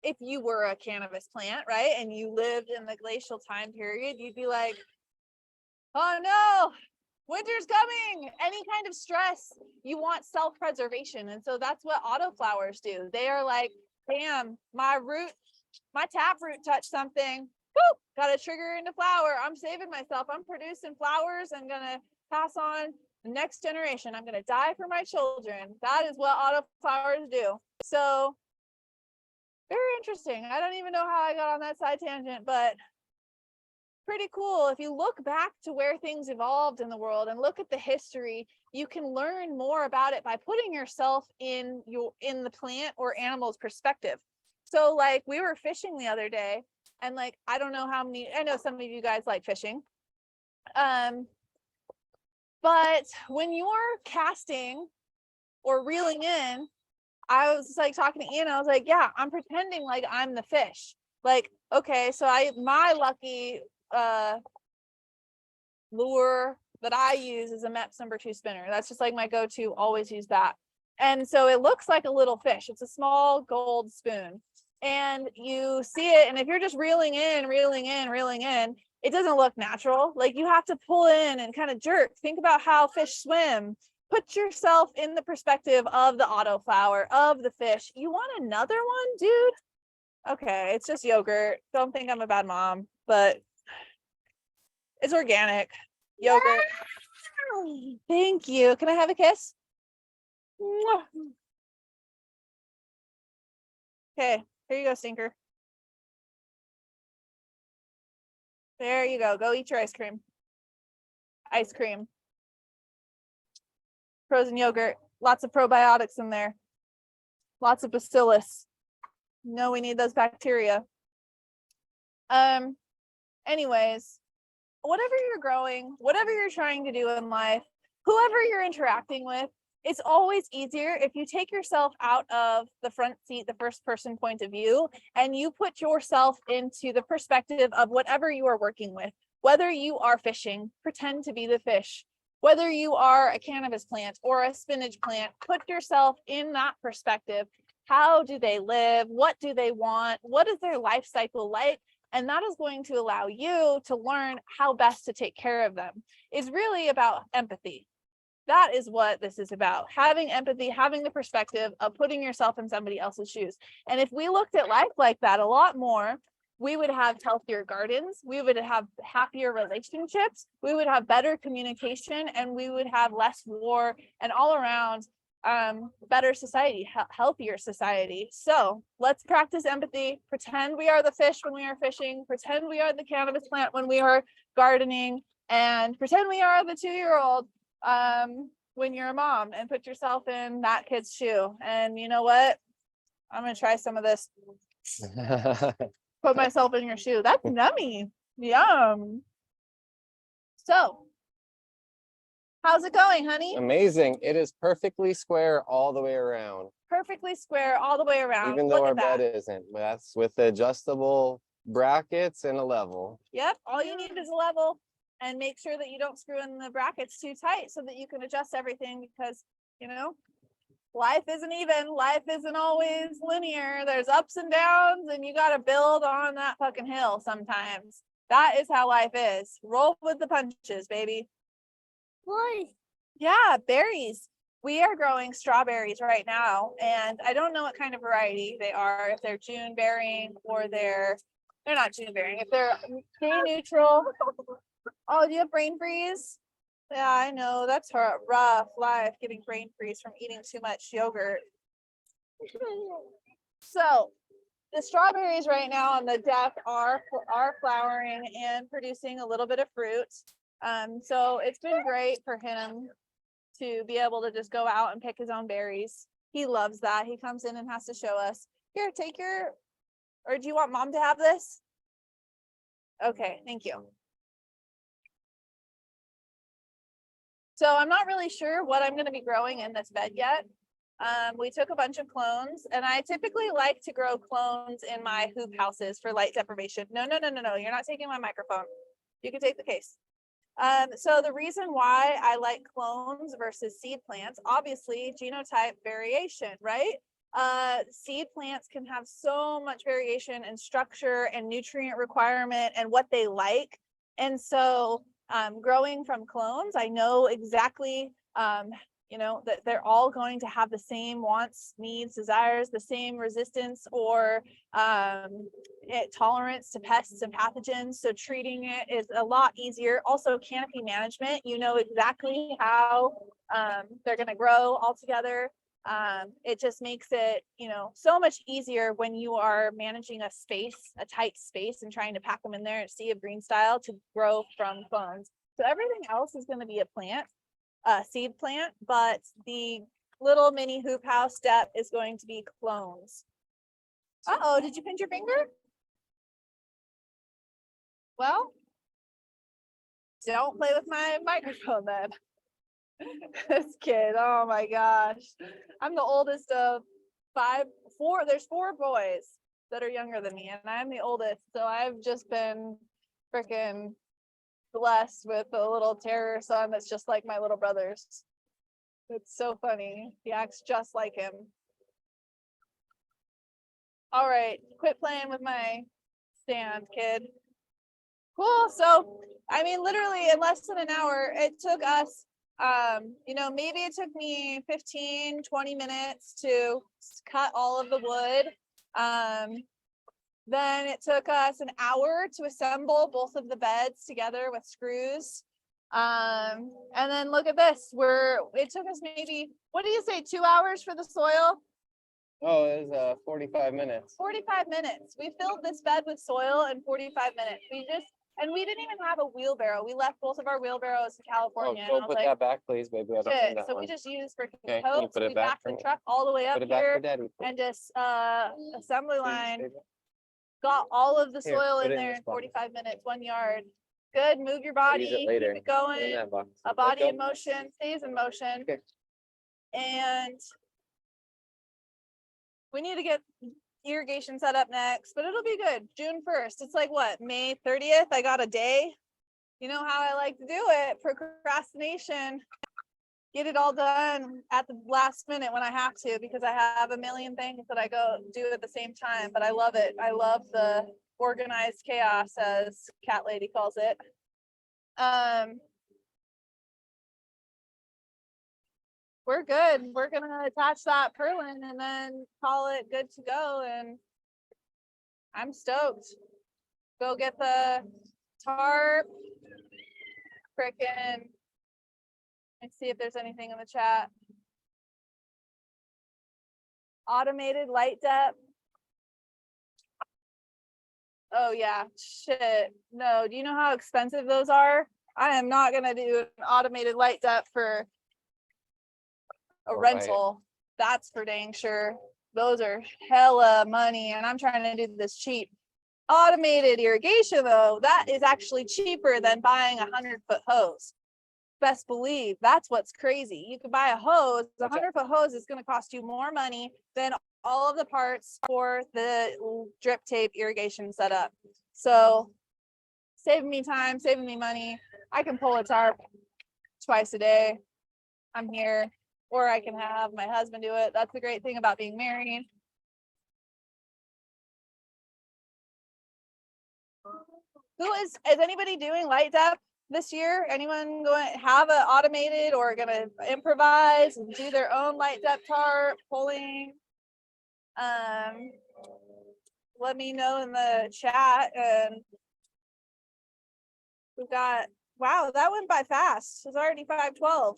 Speaker 1: if you were a cannabis plant, right, and you lived in the glacial time period, you'd be like, oh no, winter's coming. Any kind of stress, you want self-preservation. And so that's what autoflowers do. They are like, damn, my tap root touched something. Woo, got to trigger into flower. I'm saving myself. I'm producing flowers. I'm going to pass on the next generation. I'm going to die for my children. That is what autoflowers do. So very interesting. I don't even know how I got on that side tangent, but pretty cool. If you look back to where things evolved in the world and look at the history, you can learn more about it by putting yourself in the plant or animal's perspective. So like we were fishing the other day, and like I don't know how many, I know some of you guys like fishing. But when you're casting or reeling in, I was like talking to Ian, I was like, yeah, I'm pretending like I'm the fish. Like, okay, so my lucky lure that I use is a MEPS #2 spinner. That's just like my go-to, always use that. And so it looks like a little fish. It's a small gold spoon. And you see it, and if you're just reeling in, it doesn't look natural. Like you have to pull in and kind of jerk. Think about how fish swim. Put yourself in the perspective of the autoflower, of the fish. You want another one, dude? Okay, it's just yogurt. Don't think I'm a bad mom, but it's organic yogurt. Thank you. Can I have a kiss? Okay, here you go, stinker. There you go. Go eat your ice cream. Ice cream. frozen yogurt, lots of probiotics in there, lots of bacillus. No, we need those bacteria. Anyways, whatever you're growing, whatever you're trying to do in life, whoever you're interacting with, it's always easier if you take yourself out of the front seat, the first person point of view, and you put yourself into the perspective of whatever you are working with. Whether you are fishing, pretend to be the fish. Whether you are a cannabis plant or a spinach plant, put yourself in that perspective. How do they live? What do they want? What is their life cycle like? And that is going to allow you to learn how best to take care of them. It's really about empathy. That is what this is about. Having empathy, having the perspective of putting yourself in somebody else's shoes. And if we looked at life like that a lot more, we would have healthier gardens, we would have happier relationships, we would have better communication, and we would have less war, and all around better society, healthier society. So let's practice empathy. Pretend we are the fish when we are fishing, pretend we are the cannabis plant when we are gardening, and pretend we are the 2-year-old when you're a mom, and put yourself in that kid's shoe. And you know what? I'm gonna try some of this. Put myself in your shoe. That's yummy. Yum. So, how's it going, honey?
Speaker 2: Amazing. It is perfectly square all the way around.
Speaker 1: Perfectly square all the way around.
Speaker 2: Even though
Speaker 1: Look
Speaker 2: our
Speaker 1: at that.
Speaker 2: bed isn't. That's with the adjustable brackets and a level.
Speaker 1: Yep. All you need is a level, and make sure that you don't screw in the brackets too tight so that you can adjust everything, because, you know, life isn't even. Life isn't always linear. There's ups and downs, and you got to build on that fucking hill sometimes. That is how life is. Roll with the punches, baby.
Speaker 3: What?
Speaker 1: Yeah, berries. We are growing strawberries right now, and I don't know what kind of variety they are, if they're June bearing or they're not June bearing, if they're day neutral. Oh, do you have brain freeze? Yeah, I know, that's a rough life, getting brain freeze from eating too much yogurt. So the strawberries right now on the deck are flowering and producing a little bit of fruit. So it's been great for him to be able to just go out and pick his own berries. He loves that. He comes in and has to show us, here, take your, or do you want mom to have this? Okay, thank you. So I'm not really sure what I'm going to be growing in this bed yet. We took a bunch of clones, and I typically like to grow clones in my hoop houses for light deprivation. No, you're not taking my microphone. You can take the case. So the reason why I like clones versus seed plants, obviously genotype variation, right? Seed plants can have so much variation in structure and nutrient requirement and what they like. And so growing from clones, I know exactly, you know, that they're all going to have the same wants, needs, desires, the same resistance or tolerance to pests and pathogens. So treating it is a lot easier. Also, canopy management, you know exactly how they're going to grow all together. It just makes it, you know, so much easier when you are managing a space, a tight space, and trying to pack them in there and sea of green style to grow from clones. So everything else is going to be a plant, seed plant, but the little mini hoop house step is going to be clones. Uh-oh, did you pinch your finger? Well, don't play with my microphone then. This kid, oh my gosh. I'm the oldest of four. There's 4 boys that are younger than me, and I'm the oldest. So I've just been freaking blessed with a little terror son that's just like my little brothers. It's so funny. He acts just like him. All right, quit playing with my stand, kid. Cool. So, I mean, literally in less than an hour, it took us, you know, maybe it took me 15, 20 minutes to cut all of the wood. Then it took us an hour to assemble both of the beds together with screws. And then look at this. It took us maybe, what do you say, 2 hours for the soil?
Speaker 2: Oh, it was 45 minutes.
Speaker 1: 45 minutes. We filled this bed with soil in 45 minutes. We just And we didn't even have a wheelbarrow. We left both of our wheelbarrows to
Speaker 2: Oh,
Speaker 1: California. And I
Speaker 2: go
Speaker 1: was
Speaker 2: put
Speaker 1: like,
Speaker 2: that back, please, baby. I don't
Speaker 1: shit.
Speaker 2: need that
Speaker 1: So
Speaker 2: one.
Speaker 1: we just used freaking
Speaker 2: Okay, can you
Speaker 1: totes.
Speaker 2: put it
Speaker 1: We
Speaker 2: back
Speaker 1: backed
Speaker 2: for
Speaker 1: the
Speaker 2: me?
Speaker 1: truck all the way up
Speaker 2: Put it back for
Speaker 1: here
Speaker 2: daddy.
Speaker 1: and just assembly
Speaker 2: Please,
Speaker 1: line.
Speaker 2: baby.
Speaker 1: Got all of the
Speaker 2: Here,
Speaker 1: soil
Speaker 2: put
Speaker 1: in
Speaker 2: it in
Speaker 1: there
Speaker 2: this
Speaker 1: in
Speaker 2: box.
Speaker 1: 45 minutes, 1 yard. Good. Move your
Speaker 2: I'll
Speaker 1: body.
Speaker 2: use it
Speaker 1: Keep
Speaker 2: later.
Speaker 1: it
Speaker 2: Put it in
Speaker 1: going.
Speaker 2: that box.
Speaker 1: A
Speaker 2: Let
Speaker 1: body
Speaker 2: go.
Speaker 1: in motion stays in motion.
Speaker 2: Okay.
Speaker 1: And we need to get irrigation set up next, but it'll be good. June 1st. It's like what, May 30th? I got a day. You know how I like to do it. Procrastination. Get it all done at the last minute when I have to, because I have a million things that I go do at the same time. But I love it. I love the organized chaos, as Cat Lady calls it. We're good. We're gonna attach that purlin and then call it good to go. And I'm stoked. Go get the tarp. Frickin'. Let's see if there's anything in the chat. Automated light depth. Oh yeah, shit. No, do you know how expensive those are? I am not gonna do an automated light depth for a rental. That's for dang sure. Those are hella money, and I'm trying to do this cheap. Automated irrigation though, that is actually cheaper than buying a 100-foot hose. Best believe that's what's crazy. You could buy a hose, a 100-foot hose is going to cost you more money than all of the parts for the drip tape irrigation setup. So saving me time, saving me money. I can pull a tarp twice a day. I'm here, or I can have my husband do it. That's the great thing about being married. Is anybody doing light depth this year? Anyone going to have an automated or going to improvise and do their own light depth tarp pulling? Let me know in the chat. And we've got, wow, that went by fast. It's already 5:12.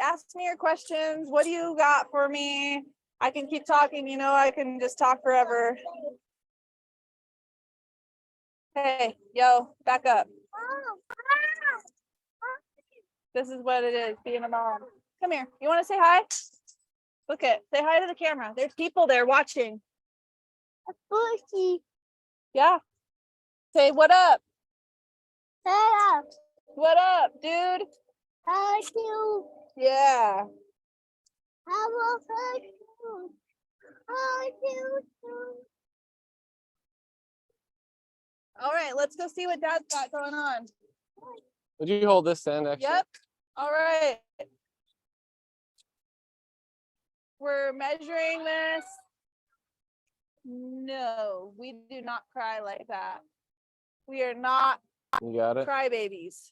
Speaker 1: Ask me your questions. What do you got for me? I can keep talking, you know, I can just talk forever. Hey, yo, back up. This is what it is, being a mom. Come here. You want to say hi? Look at, say hi to the camera. There's people there watching. Yeah. Say what up? What up, dude? Yeah. All right, let's go see what Dad's got going on.
Speaker 2: Would you hold this end actually?
Speaker 1: Yep. All right. We're measuring this. No, we do not cry like that. We are not
Speaker 2: You got it?
Speaker 1: crybabies.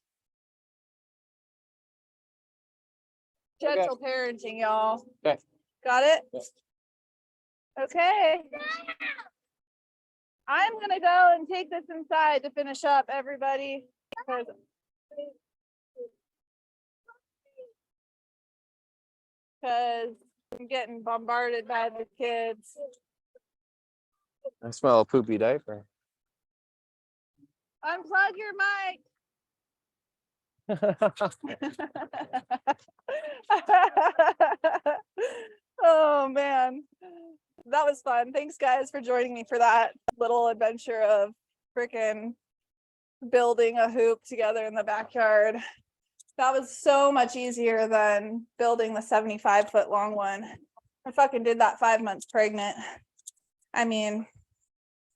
Speaker 1: Gentle parenting, y'all.
Speaker 2: Okay.
Speaker 1: Got it?
Speaker 2: Yes.
Speaker 1: Okay. I'm going to go and take this inside to finish up, everybody. Because I'm getting bombarded by the kids.
Speaker 2: I smell a poopy diaper.
Speaker 1: Unplug your mic. Oh man, that was fun. Thanks guys for joining me for that little adventure of freaking building a hoop together in the backyard. That was so much easier than building the 75-foot long one. I fucking did that 5 months pregnant. I mean,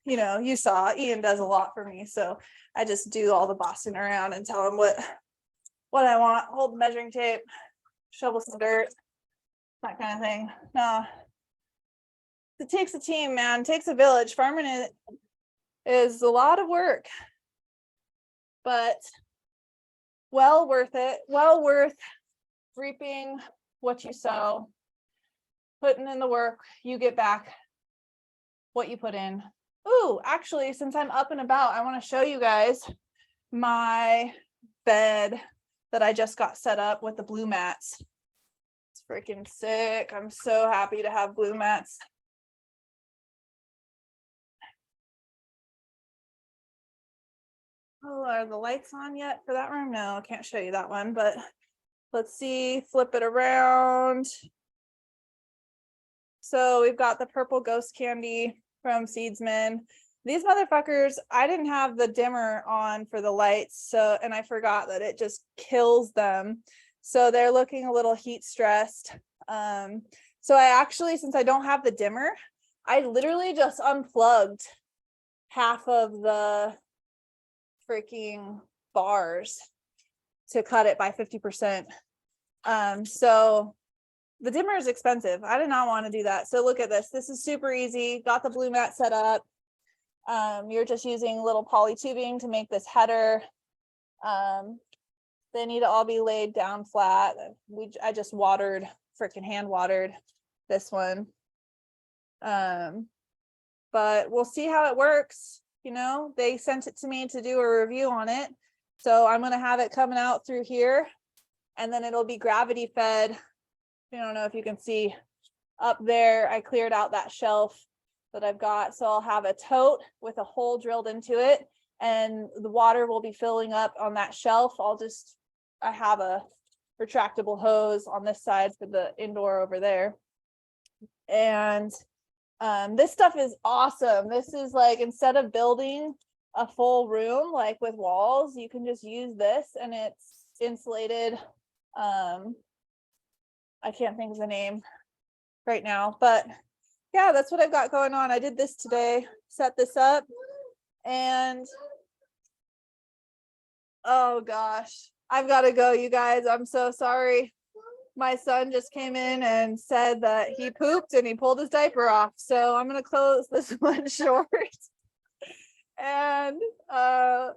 Speaker 1: you know, you saw Ian does a lot for me, so I just do all the bossing around and tell him what I want, hold the measuring tape, shovel some dirt, that kind of thing. No, it takes a team, man. It takes a village. Farming is a lot of work, but well worth it. Well worth reaping what you sow, putting in the work. You get back what you put in. Ooh, actually, since I'm up and about, I want to show you guys my bed that I just got set up with the blue mats. It's freaking sick. I'm so happy to have blue mats. Oh, are the lights on yet for that room? No, I can't show you that one, but let's see, flip it around. So we've got the purple ghost candy from Seedsman. These motherfuckers, I didn't have the dimmer on for the lights, so, and I forgot that it just kills them. So they're looking a little heat stressed. So I actually, since I don't have the dimmer, I literally just unplugged half of the freaking bars to cut it by 50%. So the dimmer is expensive. I did not want to do that. So look at this. This is super easy. Got the blue mat set up. You're just using little poly tubing to make this header. They need to all be laid down flat. I just watered, freaking hand watered this one. But we'll see how it works. You know, they sent it to me to do a review on it. So I'm going to have it coming out through here, and then it'll be gravity fed. I don't know if you can see up there, I cleared out that shelf that I've got. So I'll have a tote with a hole drilled into it, and the water will be filling up on that shelf. I have a retractable hose on this side for the indoor over there. And this stuff is awesome. This is like, instead of building a full room like with walls, you can just use this, and it's insulated. I can't think of the name right now, but yeah, that's what I've got going on. I did this today, set this up, and oh gosh, I've got to go, you guys. I'm so sorry. My son just came in and said that he pooped and he pulled his diaper off. So I'm going to close this one short. And I'll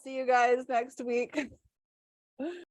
Speaker 1: see you guys next week.